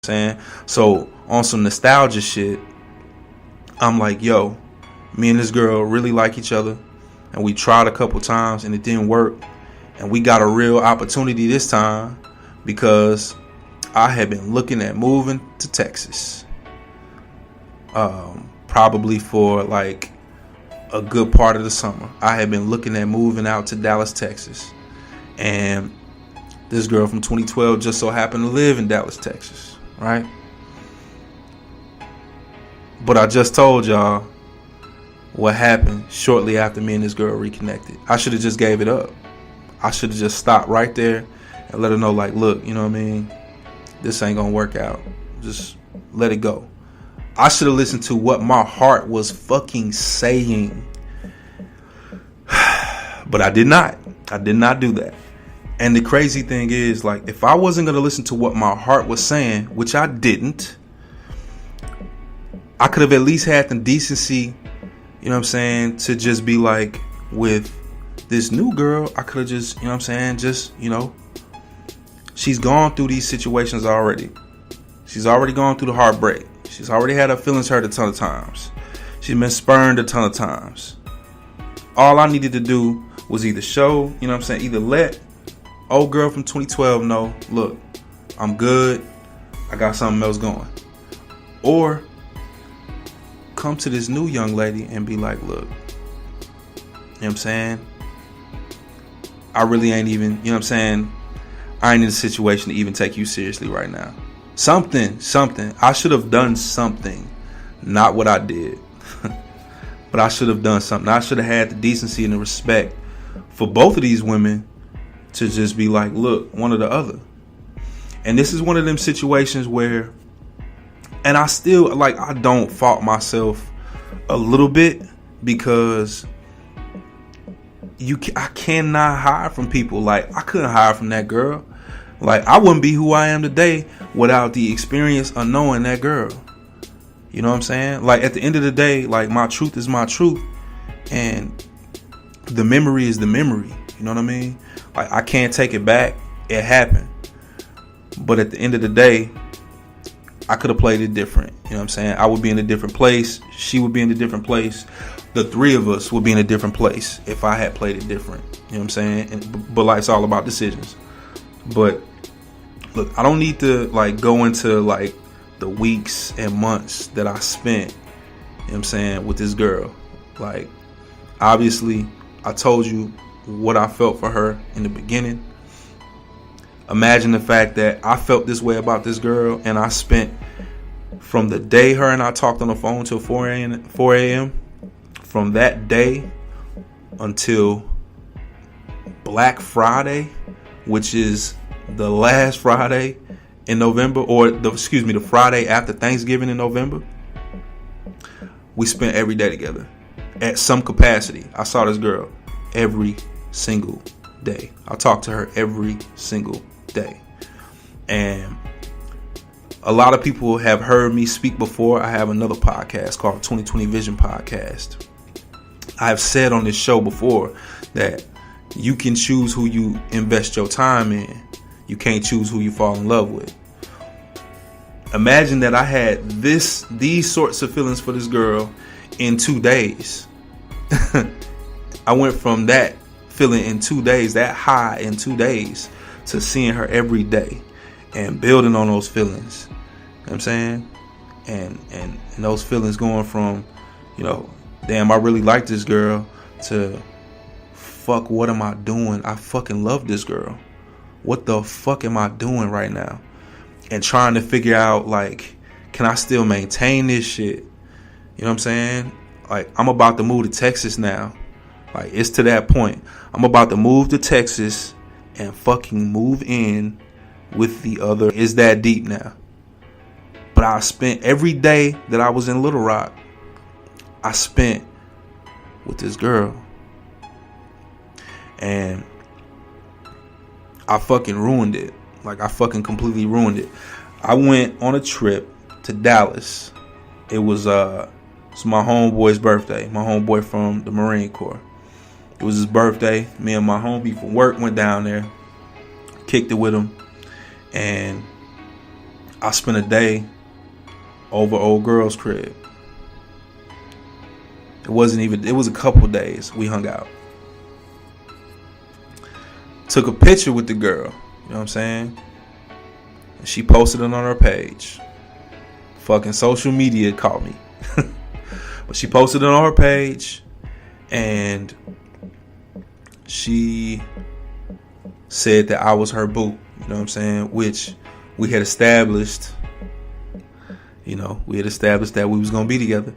saying? So on some nostalgia shit, I'm like, yo, me and this girl really like each other, and we tried a couple times and it didn't work, and we got a real opportunity this time because I had been looking at moving to Texas, probably for like a good part of the summer. I had been looking at moving out to Dallas, Texas, and this girl from 2012 just so happened to live in Dallas, Texas, right? But I just told y'all what happened shortly after me and this girl reconnected. I should have just gave it up. I should have just stopped right there and let her know, like, look, you know what I mean? This ain't gonna work out. Just let it go. I should have listened to what my heart was fucking saying. But I did not. I did not do that. And the crazy thing is, like, if I wasn't going to listen to what my heart was saying, which I didn't, I could have at least had the decency, you know what I'm saying, to just be like, with this new girl, I could have just, you know what I'm saying, just, you know, she's gone through these situations already. She's already gone through the heartbreak. She's already had her feelings hurt a ton of times. She's been spurned a ton of times. All I needed to do was either show, you know what I'm saying, either let old girl from 2012 know, look, I'm good, I got something else going. Or come to this new young lady and be like, look, you know what I'm saying, I really ain't even, you know what I'm saying, I ain't in a situation to even take you seriously right now. Something. I should have done something. Not what I did. But I should have done something. I should have had the decency and the respect for both of these women to just be like, look, one or the other. And this is one of them situations where, and I still, like, I don't fault myself a little bit, because I cannot hide from people. Like, I couldn't hide from that girl. Like, I wouldn't be who I am today without the experience of knowing that girl. You know what I'm saying? Like, at the end of the day, like, my truth is my truth, and the memory is the memory. You know what I mean? Like, I can't take it back. It happened. But at the end of the day, I could have played it different. You know what I'm saying? I would be in a different place. She would be in a different place. The three of us would be in a different place if I had played it different. You know what I'm saying? But life's all about decisions. But look, I don't need to, like, go into, like, the weeks and months that I spent, you know what I'm saying, with this girl. Like, obviously, I told you what I felt for her in the beginning. Imagine the fact that I felt this way about this girl, and I spent, from the day her and I talked on the phone till 4 a.m., from that day until Black Friday, which is the last Friday in November, or the Friday after Thanksgiving in November, we spent every day together at some capacity. I saw this girl every single day. I talked to her every single day. And a lot of people have heard me speak before. I have another podcast called 2020 Vision Podcast. I have said on this show before that you can choose who you invest your time in. You can't choose who you fall in love with. Imagine that I had these sorts of feelings for this girl in 2 days. I went from that feeling in 2 days, that high in 2 days, to seeing her every day and building on those feelings. You know what I'm saying? And those feelings going from, you know, damn, I really like this girl, to fuck, what am I doing? I fucking love this girl. What the fuck am I doing right now? And trying to figure out, like, can I still maintain this shit? You know what I'm saying? Like, I'm about to move to Texas now. Like, it's to that point. I'm about to move to Texas and fucking move in with the other. It's that deep now. But I spent every day that I was in Little Rock, I spent with this girl. And I fucking ruined it. Like, I fucking completely ruined it. I went on a trip to Dallas. It was it's my homeboy's birthday. My homeboy from the Marine Corps. It was his birthday. Me and my homie from work went down there, kicked it with him, and I spent a day over old girl's crib. It was a couple days we hung out. Took a picture with the girl, you know what I'm saying? And she posted it on her page. Fucking social media caught me. But she posted it on her page, and she said that I was her boo, you know what I'm saying? Which we had established, that we was gonna be together.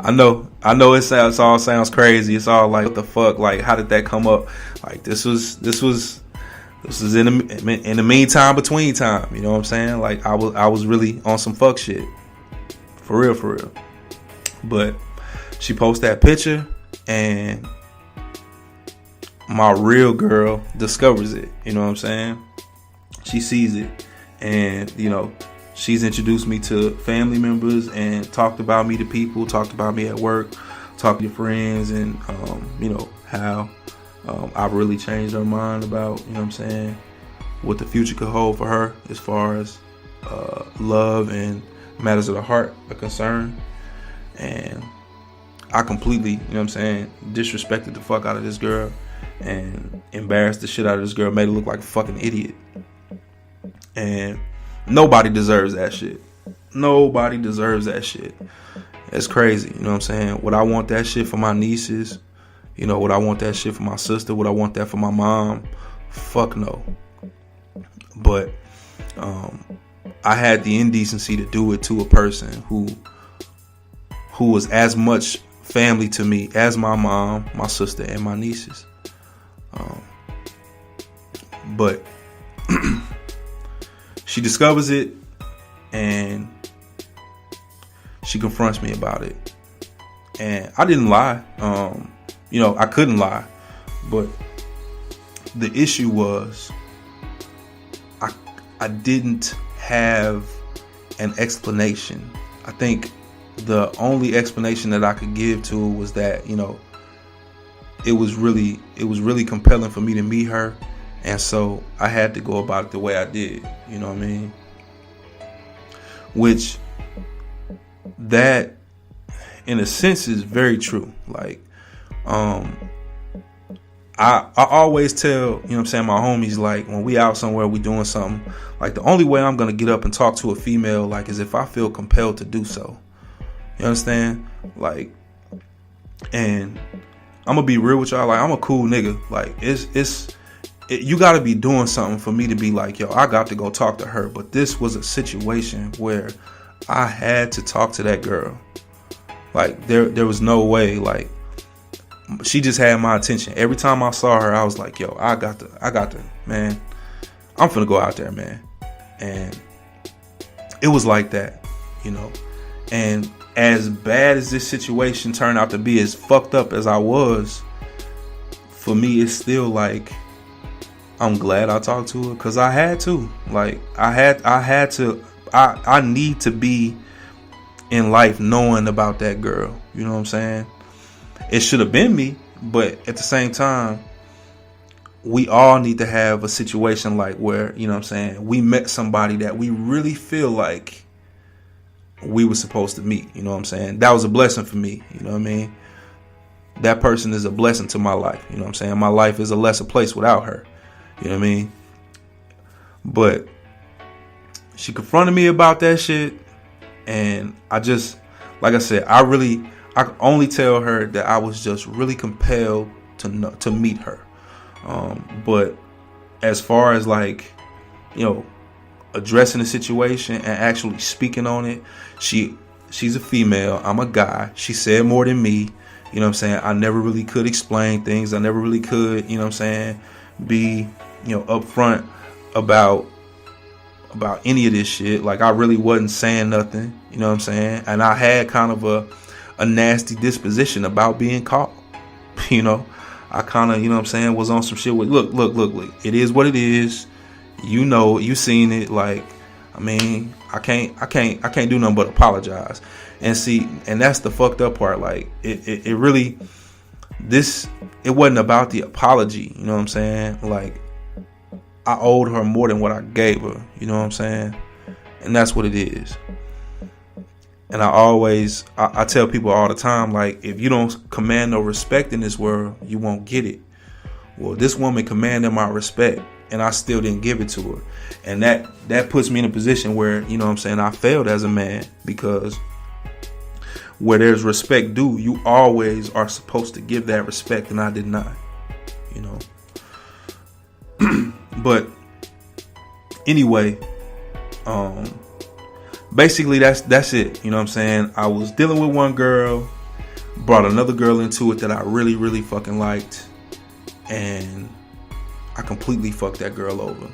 I know it all sounds crazy. It's all like, what the fuck? Like, how did that come up? Like, this was in the meantime, between time. You know what I'm saying? Like, I was really on some fuck shit, for real. But she posted that picture, and my real girl discovers it. You know what I'm saying? She sees it, and she's introduced me to family members and talked about me to people, talked about me at work, talked to friends, and how I've really changed her mind about, you know what I'm saying, what the future could hold for her as far as love and matters of the heart are concerned. And I completely, you know what I'm saying, disrespected the fuck out of this girl and embarrassed the shit out of this girl, made her look like a fucking idiot. And nobody deserves that shit. Nobody deserves that shit. It's crazy, you know what I'm saying? Would I want that shit for my nieces? Would I want that shit for my sister? Would I want that for my mom? Fuck no. But I had the indecency to do it to a person who was as much family to me as my mom, my sister, and my nieces. But she discovers it, and she confronts me about it. And I didn't lie. I couldn't lie. But the issue was I didn't have an explanation. I think the only explanation that I could give to it was that, it was really compelling for me to meet her. And so I had to go about it the way I did. You know what I mean? Which, that in a sense is very true. Like, I always tell, you know what I'm saying, my homies, like, when we out somewhere, we doing something, like, the only way I'm going to get up and talk to a female, like, is if I feel compelled to do so. You understand? Like, and I'm going to be real with y'all. Like, I'm a cool nigga. Like, you got to be doing something for me to be like, yo, I got to go talk to her. But this was a situation where I had to talk to that girl. Like, there was no way. Like, she just had my attention. Every time I saw her, I was like, yo, I got to, man. I'm finna go out there, man. And it was like that, And as bad as this situation turned out to be, as fucked up as I was, for me, it's still like, I'm glad I talked to her, because I had to. Like, I need to be in life knowing about that girl. You know what I'm saying? It should have been me, but at the same time, we all need to have a situation like where, you know what I'm saying, we met somebody that we really feel like we were supposed to meet. You know what I'm saying? That was a blessing for me. You know what I mean? That person is a blessing to my life. You know what I'm saying? My life is a lesser place without her. You know what I mean? But she confronted me about that shit. And I just, like I said, I could only tell her that I was just really compelled to meet her. But as far as, like, addressing the situation and actually speaking on it, she's a female. I'm a guy. She said more than me. You know what I'm saying? I never really could explain things. I never really could, you know what I'm saying, be, upfront about any of this shit. Like, I really wasn't saying nothing, you know what I'm saying? And I had kind of a nasty disposition about being caught. I kind of, you know what I'm saying, was on some shit with, look, it is what it is. You seen it. Like, I mean, I can't do nothing but apologize. And see, and that's the fucked up part. Like, it really, it wasn't about the apology, you know what I'm saying? Like, I owed her more than what I gave her. You know what I'm saying? And that's what it is. And I tell people all the time, like, if you don't command no respect in this world, you won't get it. Well, this woman commanded my respect, and I still didn't give it to her. And that puts me in a position where, you know what I'm saying, I failed as a man, because where there's respect due, you always are supposed to give that respect, and I did not, you know. But anyway, basically that's it. You know what I'm saying? I was dealing with one girl, brought another girl into it that I really, really fucking liked, and I completely fucked that girl over.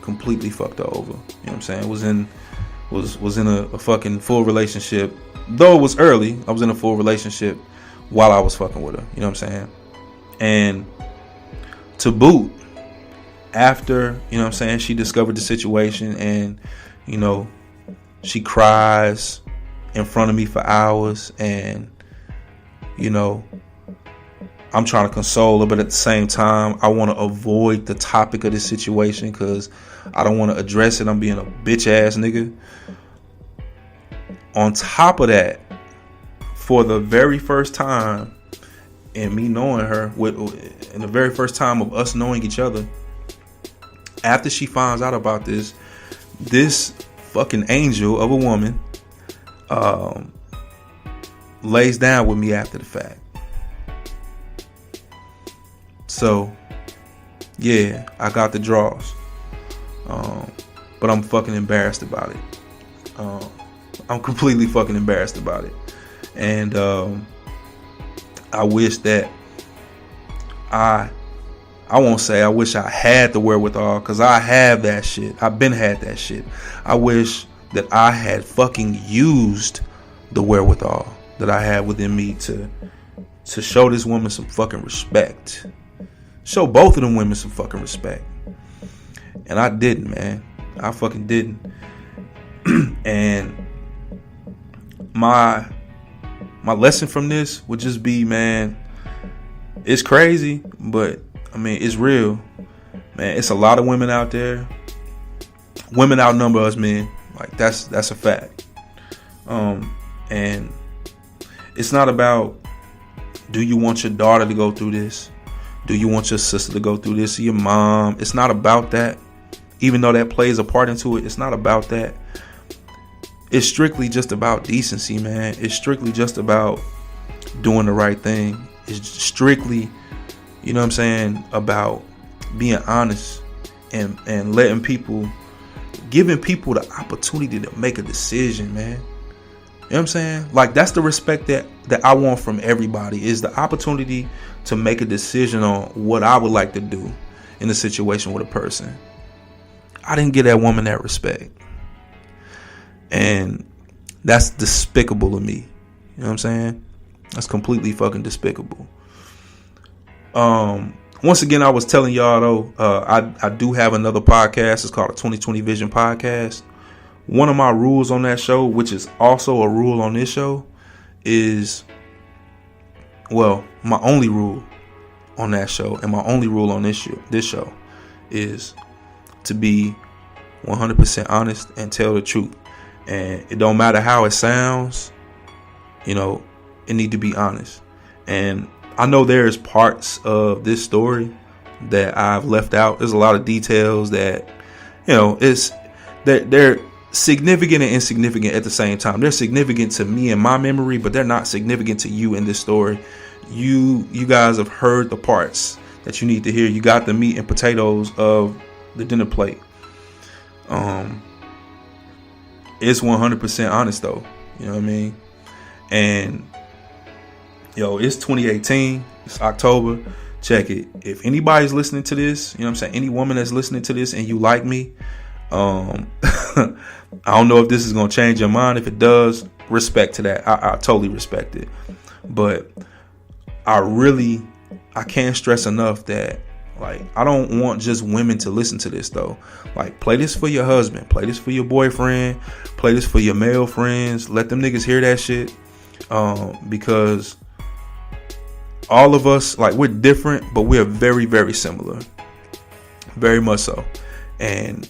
Completely fucked her over. You know what I'm saying? Was in a fucking full relationship. Though it was early, I was in a full relationship while I was fucking with her. You know what I'm saying? And to boot, after, you know what I'm saying, she discovered the situation, and, you know, she cries in front of me for hours, and, you know, I'm trying to console her, but at the same time, I want to avoid the topic of this situation because I don't want to address it. I'm being a bitch ass nigga. On top of that, for the very first time in me knowing her, in the very first time of us knowing each other, after she finds out about this fucking angel of a woman lays down with me after the fact. So, yeah, I got the draws. But I'm fucking embarrassed about it. I'm completely fucking embarrassed about it. And I wish that I won't say I wish I had the wherewithal, because I have that shit. I've been had that shit. I wish that I had fucking used the wherewithal that I have within me to show this woman some fucking respect. Show both of them women some fucking respect. And I didn't, man. I fucking didn't. And my lesson from this would just be, man, it's crazy, but I mean, it's real, man. It's a lot of women out there. Women outnumber us men. Like, that's a fact. And it's not about, do you want your daughter to go through this? Do you want your sister to go through this? Or your mom? It's not about that. Even though that plays a part into it, it's not about that. It's strictly just about decency, man. It's strictly just about doing the right thing. It's strictly, you know what I'm saying, about being honest and letting people, giving people the opportunity to make a decision, man. You know what I'm saying? Like, that's the respect that I want from everybody, is the opportunity to make a decision on what I would like to do in a situation with a person. I didn't give that woman that respect. And that's despicable of me. You know what I'm saying? That's completely fucking despicable. Once again, I was telling y'all though, I do have another podcast. It's called a 2020 Vision Podcast. One of my rules on that show, which is also a rule on this show, is, well, my only rule on that show and my only rule on this show is to be 100% honest and tell the truth. And it don't matter how it sounds, you know, it need to be honest. And I know there's parts of this story that I've left out. There's a lot of details that, you know, they're significant and insignificant at the same time. They're significant to me in my memory, but they're not significant to you in this story. You guys have heard the parts that you need to hear. You got the meat and potatoes of the dinner plate. It's 100% honest though. You know what I mean? And yo, it's 2018. It's October. Check it. If anybody's listening to this, you know what I'm saying? Any woman that's listening to this and you like me, I don't know if this is going to change your mind. If it does, respect to that. I totally respect it. But I can't stress enough that, like, I don't want just women to listen to this though. Like, play this for your husband, play this for your boyfriend, play this for your male friends. Let them niggas hear that shit. Because all of us, like, we're different, but we're very, very similar. Very much so. And